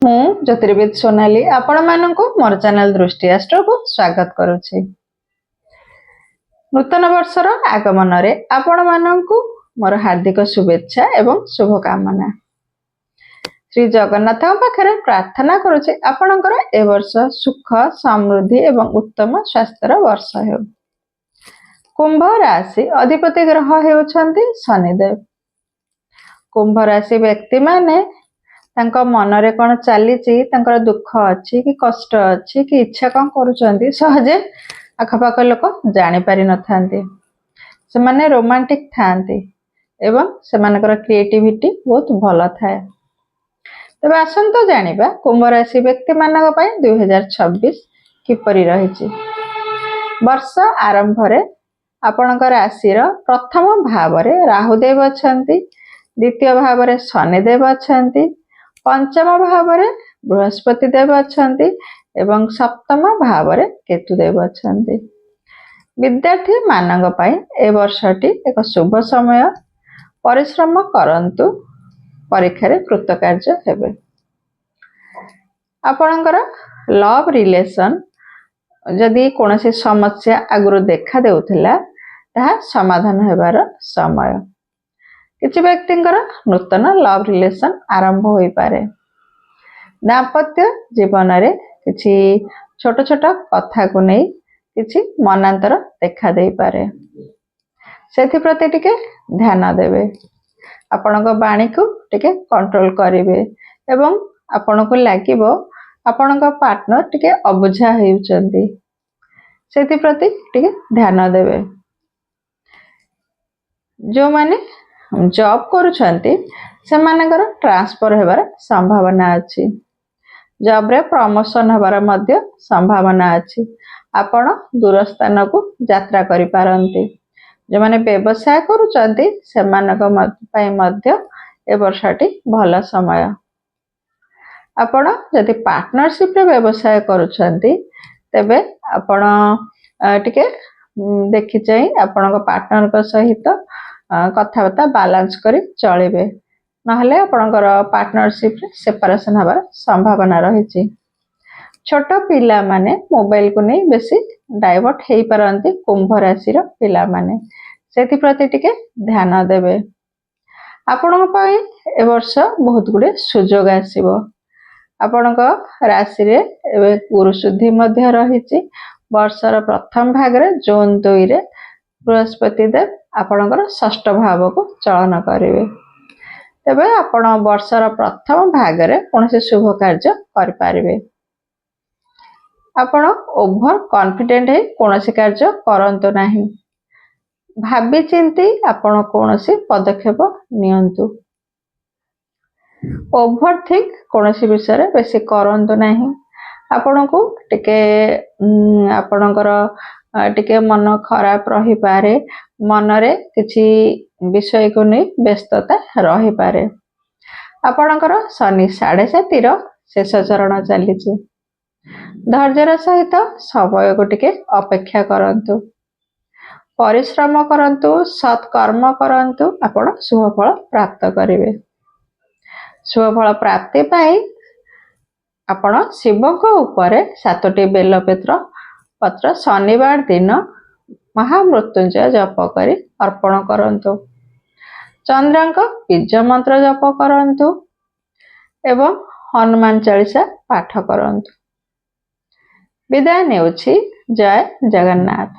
ମୁଁ ଜ୍ୟୋତିର୍ବିଦ ସୋନାଲି ଆପଣମାନଙ୍କୁ ମୋର ଚ୍ୟାନେଲ ଦୃଷ୍ଟି ଆଷ୍ଟ୍ରକୁ ସ୍ୱାଗତ କରୁଛି। ନୂତନ ବର୍ଷର ଆଗମନରେ ଆପଣମାନଙ୍କୁ ମୋର ହାର୍ଦ୍ଦିକ ଶୁଭେଚ୍ଛା ଏବଂ ଶୁଭକାମନା। ଶ୍ରୀ ଜଗନ୍ନାଥଙ୍କ ପାଖରେ ପ୍ରାର୍ଥନା କରୁଛି ଆପଣଙ୍କର ଏ ବର୍ଷ ସୁଖ ସମୃଦ୍ଧି ଏବଂ ଉତ୍ତମ ସ୍ୱାସ୍ଥ୍ୟର ବର୍ଷ ହେଉ। କୁମ୍ଭ ରାଶି ଅଧିପତି ଗ୍ରହ ହେଉଛନ୍ତି ଶନିଦେବ। କୁମ୍ଭ ରାଶି ବ୍ୟକ୍ତିମାନେ ତାଙ୍କ ମନରେ କ'ଣ ଚାଲିଛି, ତାଙ୍କର ଦୁଃଖ ଅଛି କି କଷ୍ଟ ଅଛି କି ଇଚ୍ଛା କ'ଣ କରୁଛନ୍ତି, ସହଜେ ଆଖପାଖ ଲୋକ ଜାଣିପାରି ନଥାନ୍ତି। ସେମାନେ ରୋମାଣ୍ଟିକ ଥାନ୍ତି ଏବଂ ସେମାନଙ୍କର କ୍ରିଏଟିଭିଟି ବହୁତ ଭଲ ଥାଏ। ତେବେ ଆସନ୍ତୁ ଜାଣିବା କୁମ୍ଭ ରାଶି ବ୍ୟକ୍ତିମାନଙ୍କ ପାଇଁ 2026 କିପରି ରହିଛି। ବର୍ଷ ଆରମ୍ଭରେ ଆପଣଙ୍କ ରାଶିର ପ୍ରଥମ ଭାବରେ ରାହୁଦେବ ଅଛନ୍ତି, ଦ୍ୱିତୀୟ ଭାବରେ ଶନିଦେବ ଅଛନ୍ତି, ପଞ୍ଚମ ଭାବରେ ବୃହସ୍ପତି ଦେବ ଅଛନ୍ତି ଏବଂ ସପ୍ତମ ଭାବରେ କେତୁଦେବ ଅଛନ୍ତି। ବିଦ୍ୟାର୍ଥୀ ମାନଙ୍କ ପାଇଁ ଏ ବର୍ଷଟି ଏକ ଶୁଭ ସମୟ। ପରିଶ୍ରମ କରନ୍ତୁ, ପରୀକ୍ଷାରେ କୃତକାର୍ଯ୍ୟ ହେବେ। ଆପଣଙ୍କର ଲଭ୍ ରିଲେସନ ଯଦି କୌଣସି ସମସ୍ୟା ଆଗରୁ ଦେଖା ଦେଉଥିଲା ତାହା ସମାଧାନ ହେବାର ସମୟ। କିଛି ବ୍ୟକ୍ତିଙ୍କର ନୂତନ ଲଭ୍ ରିଲେସନ ଆରମ୍ଭ ହୋଇପାରେ। ଦାମ୍ପତ୍ୟ ଜୀବନରେ କିଛି ଛୋଟ ଛୋଟ କଥାକୁ ନେଇ କିଛି ମନାନ୍ତର ଦେଖା ଦେଇପାରେ। ସେଥିପ୍ରତି ଟିକେ ଧ୍ୟାନ ଦେବେ। ଆପଣଙ୍କ ବାଣୀକୁ ଟିକେ କଣ୍ଟ୍ରୋଲ କରିବେ ଏବଂ ଆପଣଙ୍କୁ ଲାଗିବ ଆପଣଙ୍କ ପାର୍ଟନର ଟିକେ ଅବୁଝା ହେଉଛନ୍ତି, ସେଥିପ୍ରତି ଟିକେ ଧ୍ୟାନ ଦେବେ। ଯେଉଁମାନେ ଜବ୍ କରୁଛନ୍ତି ସେମାନଙ୍କର ଟ୍ରାନ୍ସଫର ହେବାର ସମ୍ଭାବନା ଅଛି। ଜବରେ ପ୍ରମୋସନ ହେବାର ମଧ୍ୟ ସମ୍ଭାବନା ଅଛି। ଆପଣ ଦୂର ସ୍ଥାନକୁ ଯାତ୍ରା କରିପାରନ୍ତି। ଯେଉଁମାନେ ବ୍ୟବସାୟ କରୁଛନ୍ତି ସେମାନଙ୍କ ପାଇଁ ମଧ୍ୟ ଏ ବର୍ଷଟି ଭଲ ସମୟ। ଆପଣ ଯଦି ପାର୍ଟନରସିପରେ ବ୍ୟବସାୟ କରୁଛନ୍ତି ତେବେ ଆପଣ ଟିକେ ଦେଖିଚାହିଁ ଆପଣଙ୍କ ପାର୍ଟନରଙ୍କ ସହିତ କଥାବାର୍ତ୍ତା ବାଲାନ୍ସ କରି ଚଳିବେ, ନହେଲେ ଆପଣଙ୍କର ପାର୍ଟନରସିପରେ ସେପାରେସନ ହେବାର ସମ୍ଭାବନା ରହିଛି। ଛୋଟ ପିଲାମାନେ ମୋବାଇଲକୁ ନେଇ ବେଶୀ ଡାଇଭର୍ଟ ହେଇପାରନ୍ତି। କୁମ୍ଭ ରାଶିର ପିଲାମାନେ ସେଥିପ୍ରତି ଟିକେ ଧ୍ୟାନ ଦେବେ। ଆପଣଙ୍କ ପାଇଁ ଏ ବର୍ଷ ବହୁତ ଗୁଡ଼ିଏ ସୁଯୋଗ ଆସିବ। ଆପଣଙ୍କ ରାଶିରେ ଏବେ ଗୁରୁ ଶୁଦ୍ଧି ମଧ୍ୟ ରହିଛି। ବର୍ଷର ପ୍ରଥମ ଭାଗରେ ଜୁନ 2ରେ ବୃହସ୍ପତି ଦେବ ଆପଣଙ୍କର ଷଷ୍ଠ ଭାବକୁ ଚଳନ କରିବେ। ତେବେ ଆପଣ ବର୍ଷର ପ୍ରଥମ ଭାଗରେ କୌଣସି ଶୁଭ କାର୍ଯ୍ୟ କରିପାରିବେ। ଆପଣ ଓଭର କନଫିଡେଣ୍ଟ ହେଇ କୌଣସି କାର୍ଯ୍ୟ କରନ୍ତୁ ନାହିଁ। ଭାବି ଚିନ୍ତି ଆପଣ କୌଣସି ପଦକ୍ଷେପ ନିଅନ୍ତୁ। ଓଭର ଥିଙ୍କ କୌଣସି ବିଷୟରେ ବେଶୀ କରନ୍ତୁ ନାହିଁ। ଆପଣଙ୍କୁ ଟିକେ ଆପଣଙ୍କର ଟିକେ ମନ ଖରାପ ରହିପାରେ, ମନରେ କିଛି ବିଷୟକୁ ନେଇ ବ୍ୟସ୍ତତା ରହିପାରେ। ଆପଣଙ୍କର ଶନି 7.5ର ଶେଷ ଚରଣ ଚାଲିଛି। ଧୈର୍ଯ୍ୟର ସହିତ ସମୟକୁ ଟିକେ ଅପେକ୍ଷା କରନ୍ତୁ, ପରିଶ୍ରମ କରନ୍ତୁ, ସତ୍କର୍ମ କରନ୍ତୁ, ଆପଣ ଶୁଭଫଳ ପ୍ରାପ୍ତ କରିବେ। ଶୁଭଫଳ ପ୍ରାପ୍ତି ପାଇଁ ଆପଣ ଶିବଙ୍କ ଉପରେ 7ଟି ବେଲପତ୍ର ପତ୍ର ଶନିବାର ଦିନ ମହାମୃତ୍ୟୁଞ୍ଜୟ ଜପ କରି ଅର୍ପଣ କରନ୍ତୁ। ଚନ୍ଦ୍ରଙ୍କ ବୀଜ ମନ୍ତ୍ର ଜପ କରନ୍ତୁ ଏବଂ ହନୁମାନ ଚାଳିସା ପାଠ କରନ୍ତୁ। ବିଦାୟ ନେଉଛି। ଜୟ ଜଗନ୍ନାଥ।